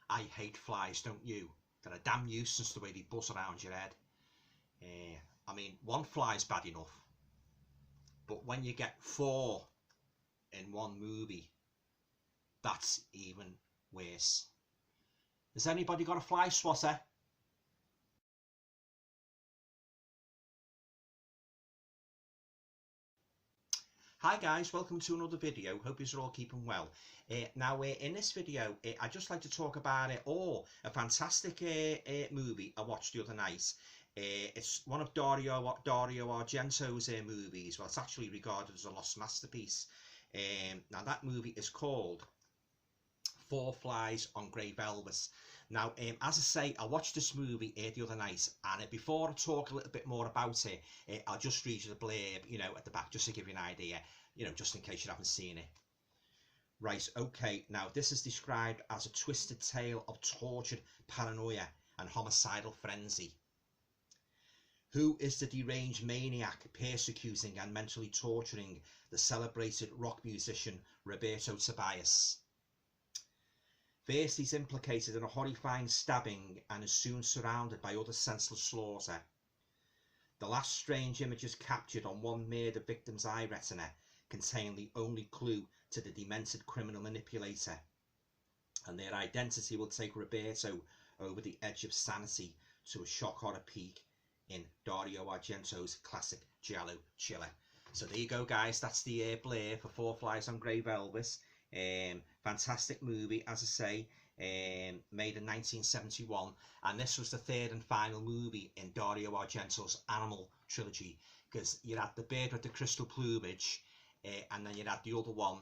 I hate flies, don't you? They're a damn nuisance the way they buzz around your head. I mean, one fly's bad enough, but when you get 4 in one movie, that's even worse. Has anybody got a fly swatter? Hi guys, welcome to another video. Hope you're all keeping well. Now in this video I'd just like to talk about a fantastic movie I watched the other night. It's one of Dario Argento's movies. Well, it's actually regarded as a lost masterpiece. Now that movie is called Four Flies on Grey Velvet. Now, as I say, I watched this movie the other night, and before I talk a little bit more about it, I'll just read you the blurb, at the back, just to give you an idea, just in case you haven't seen it. Right, okay, now this is described as a twisted tale of tortured paranoia and homicidal frenzy. Who is the deranged maniac persecuting and mentally torturing the celebrated rock musician Roberto Tobias? First, he's implicated in a horrifying stabbing and is soon surrounded by other senseless slaughter. The last strange images captured on one murder victim's eye retina contain the only clue to the demented criminal manipulator, and their identity will take Roberto over the edge of sanity to a shock horror peak in Dario Argento's classic giallo thriller. So there you go, guys. That's the blur for Four Flies on Grey Velvet. Fantastic movie, as I say, made in 1971, and this was the third and final movie in Dario Argento's Animal trilogy, because you had The Bird with the Crystal Plumage, and then you had the other one,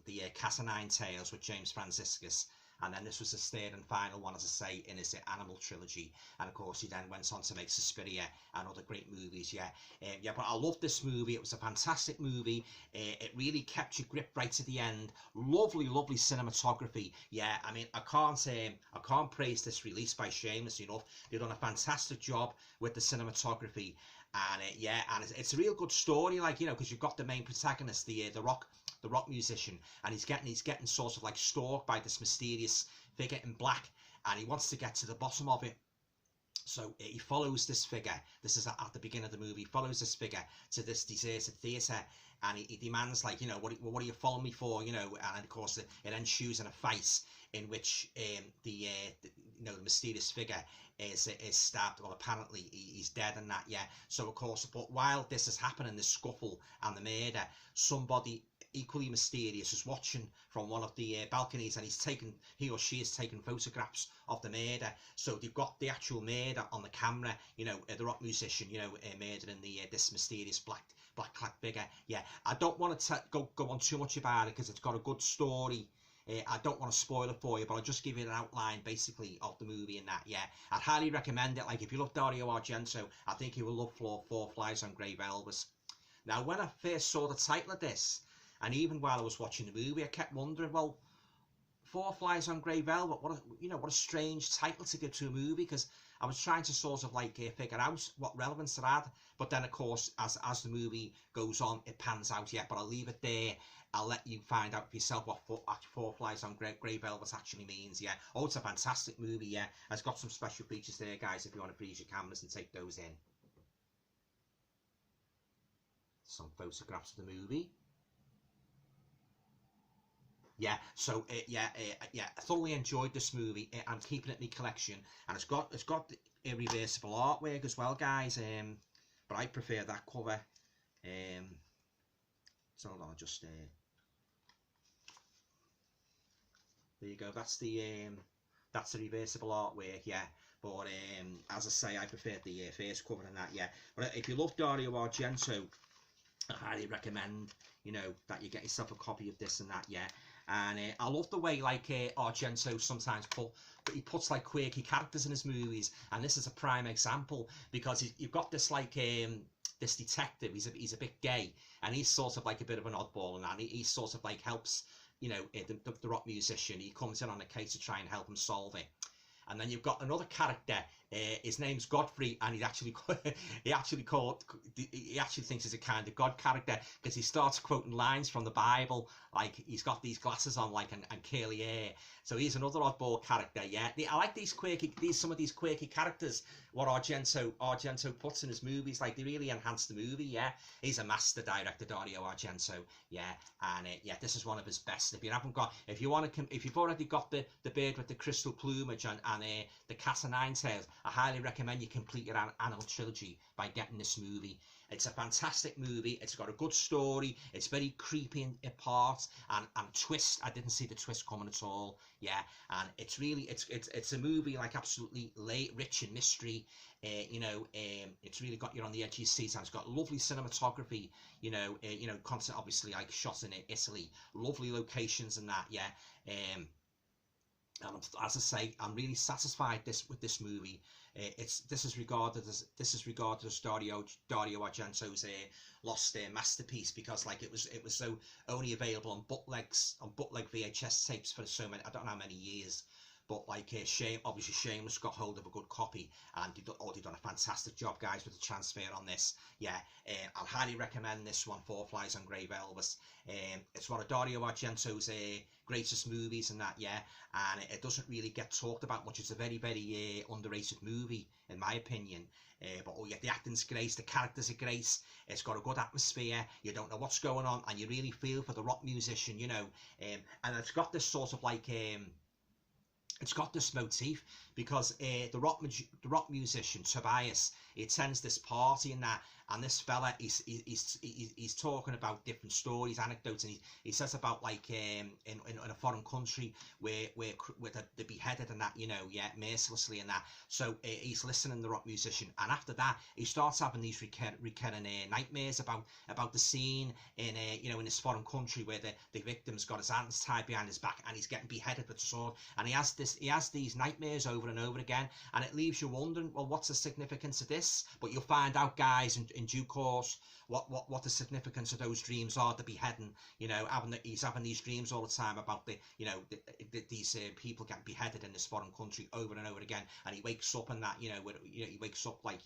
the Cat o' Nine Tails with James Franciscus, and then this was his third and final one, as I say, in his Animal trilogy. And of course he then went on to make Suspiria and other great movies. But I loved this movie. It was a fantastic movie. It really kept your grip right to the end. Lovely cinematography. I mean, I can't praise this release by Shameless enough. They've done a fantastic job with the cinematography, and and it's a real good story, because you've got the main protagonist, the rock musician, and he's getting sort of like stalked by this mysterious figure in black, and he wants to get to the bottom of it. So he follows this figure. This is at the beginning of the movie. He follows this figure to this deserted theatre, and he demands, what are you following me for? And of course it ensues in a fight in which the mysterious figure is stabbed. Well, apparently he's dead and that. So of course, but while this is happening, this scuffle and the murder, somebody equally mysterious is watching from one of the balconies, and he or she is taking photographs of the murder. So they've got the actual murder on the camera, the rock musician, murdering this mysterious black clad figure. I don't want to go on too much about it, because it's got a good story. I don't want to spoil it for you, but I'll just give you an outline basically of the movie and that. I'd highly recommend it. If you love Dario Argento, I think you will love Four Flies on Grey Velvet. Now, when I first saw the title of this, and even while I was watching the movie, I kept wondering, well, Four Flies on Grey Velvet, what a strange title to give to a movie, because I was trying to sort of figure out what relevance it had. But then of course, as the movie goes on, it pans out. But I'll leave it there. I'll let you find out for yourself what Four Flies on Grey Velvet actually means. Oh, it's a fantastic movie. It's got some special features there, guys, if you want to freeze your cameras and take those in. Some photographs of the movie. I thoroughly enjoyed this movie. I'm keeping it in my collection, and it's got a reversible artwork as well, guys. But I prefer that cover. So hold on, just there you go. That's the reversible artwork. But as I say, I prefer the first cover and that. But if you love Dario Argento, I highly recommend, that you get yourself a copy of this and that. And I love the way Argento sometimes he puts quirky characters in his movies, and this is a prime example, because you've got this this detective. He's a bit gay, and he's sort of a bit of an oddball, and he sort of helps the rock musician. He comes in on a case to try and help him solve it. And then you've got another character His name's Godfrey, and he actually thinks he's a kind of God character, because he starts quoting lines from the Bible, like he's got these glasses on, like, and curly hair. So he's another oddball character. Yeah, I like some of these quirky characters. What Argento puts in his movies, like, they really enhance the movie. Yeah, he's a master director, Dario Argento. Yeah, and yeah, this is one of his best. If you've already got the bird with the crystal plumage and the cat o' nine tails, I highly recommend you complete your animal trilogy by getting this movie. It's a fantastic movie. It's got a good story. It's very creepy in parts, and twist. I didn't see the twist coming at all. Yeah, and it's a movie like absolutely rich in mystery. It's really got you on the edge of your seat, and it's got lovely cinematography. Constant, obviously, like, shot in Italy, lovely locations and that. Yeah. And as I say, I'm really satisfied with this movie. This is regarded as Dario Argento's lost masterpiece, because, like, it was so only available on bootleg VHS tapes for so many, I don't know how many years. But, like, obviously Shameless got hold of a good copy, and they've done a fantastic job, guys, with the transfer on this. Yeah, I'll highly recommend this one, Four Flies on Grey Velvet. It's one of Dario Argento's greatest movies and that, yeah, and it doesn't really get talked about much. It's a very, very underrated movie, in my opinion. But oh yeah, the acting's great, the characters are great, it's got a good atmosphere, you don't know what's going on, and you really feel for the rock musician, and it's got this sort of, like, it's got this motif, because the rock musician Tobias, he attends this party and that, and this fella, he's talking about different stories, anecdotes, and he says about, like, in a foreign country where they're beheaded and that, yeah, mercilessly and that. So he's listening, the rock musician, and after that he starts having these recurring nightmares about the scene in in this foreign country where the victim's got his hands tied behind his back and he's getting beheaded with a sword, and he has these nightmares over and over again, and it leaves you wondering, well, what's the significance of this? But you'll find out, guys, in due course, what the significance of those dreams are. The beheading, he's having these dreams all the time about these people getting beheaded in this foreign country over and over again, and he wakes up and that, he wakes up, like,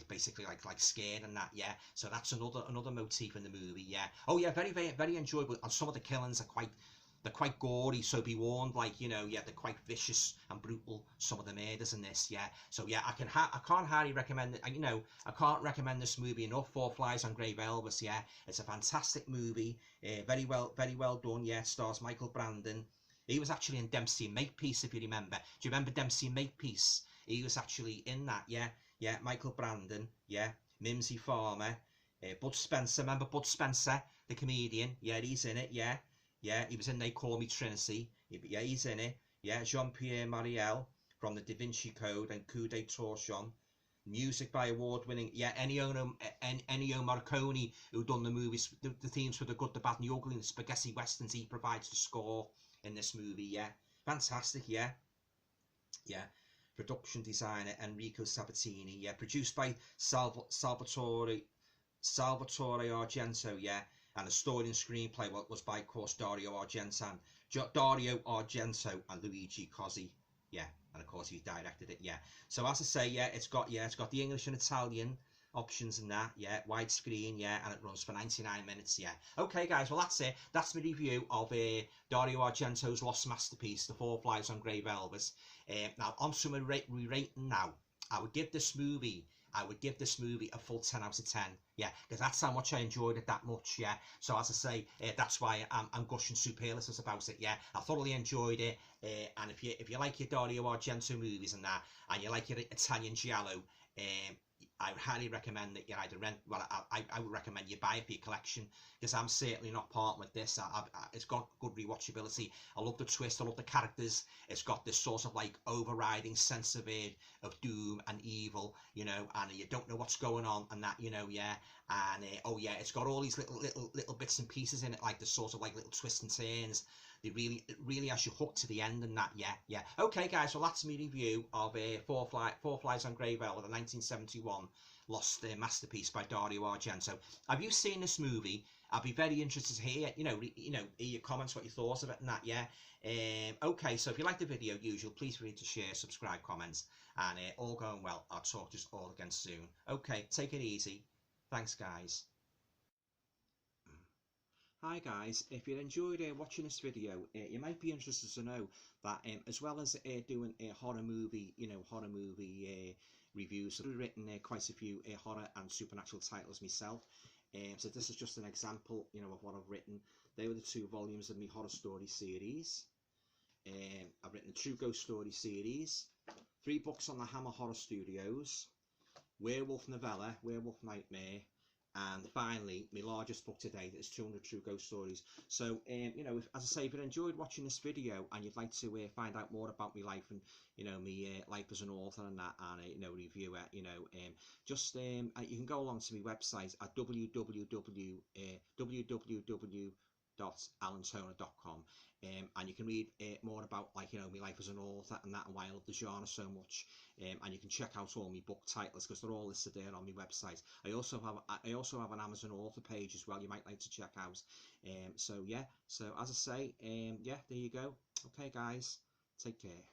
basically like scared and that. Yeah, so that's another motif in the movie. Yeah. Oh yeah, very, very, very enjoyable, and some of the killings are quite gory, so be warned, like, yeah, they're quite vicious and brutal, some of the murders in this. Yeah, so yeah, I can't highly recommend it. I can't recommend this movie enough. Four Flies on Grey Velvet. Yeah, it's a fantastic movie, very well done. Yeah, it stars Michael Brandon. He was actually in Dempsey and Makepeace, if you remember. Do you remember Dempsey and Makepeace? He was actually in that. Yeah, Michael Brandon. Yeah, Mimsy Farmer, Bud Spencer. Remember Bud Spencer, the comedian? Yeah, he's in it. Yeah, he was in They Call Me Trinity. Yeah, he's in it. Yeah, Jean-Pierre Mariel from The Da Vinci Code and Coup d'Extorsion. Music by award-winning, yeah, Ennio Morricone, who done the movies, the themes for The Good, the Bad and the Ugly and the spaghetti westerns. He provides the score in this movie. Yeah, fantastic. Yeah. Production designer Enrico Sabatini. Yeah, produced by Salvatore Argento. Yeah. And the story and screenplay was by, of course, Dario Argento and Luigi Cozzi. Yeah, and of course he directed it. Yeah. So as I say, yeah, it's got the English and Italian options and that. Yeah, widescreen. Yeah, and it runs for 99 minutes. Yeah. Okay, guys. Well, that's it. That's my review of Dario Argento's lost masterpiece, The Four Flies on Grey Velvet. Now on to my rating. Now, I would give this movie a full 10 out of 10. Yeah, because that's how much I enjoyed it, that much. Yeah, so as I say, that's why I'm gushing superlatives about it. Yeah, I thoroughly enjoyed it. And if you like your Dario Argento movies and that, and you like your Italian giallo, I would highly recommend that you either rent. Well, I would recommend you buy it for your collection, because I'm certainly not parting with this. It's got good rewatchability. I love the twist. I love the characters. It's got this sort of, like, overriding sense of doom and evil, and you don't know what's going on and that, yeah. And oh yeah, it's got all these little bits and pieces in it, like the sort of, like, little twists and turns They really has you hooked to the end and that. Yeah. Okay, guys. Well, that's my review of Four Flies on Grey Velvet, the 1971 lost masterpiece by Dario Argento. Have you seen this movie? I'd be very interested to hear, hear your comments, what you thought of it and that. Yeah. Okay. So if you like the video, usual, please feel free to share, subscribe, comments, and all going well. I'll talk to you all again soon. Okay. Take it easy. Thanks, guys. Hi guys, if you enjoyed watching this video, you might be interested to know that as well as doing a horror movie, reviews, I've written quite a few horror and supernatural titles myself. So this is just an example, of what I've written. They were the 2 volumes of my horror story series. I've written the True Ghost Story series, 3 books on the Hammer Horror Studios, Werewolf Novella, Werewolf Nightmare, and finally my largest book to date is 200 True Ghost Stories. So as I say, if you enjoyed watching this video and you'd like to find out more about my life and me life as an author and that, and reviewer, just you can go along to my website at www.alantoner.com, and you can read more about my life as an author and that, and why I love the genre so much, and you can check out all my book titles because they're all listed there on my website. I also have an Amazon author page as well you might like to check out. So as I say, yeah, there you go. Okay guys, take care.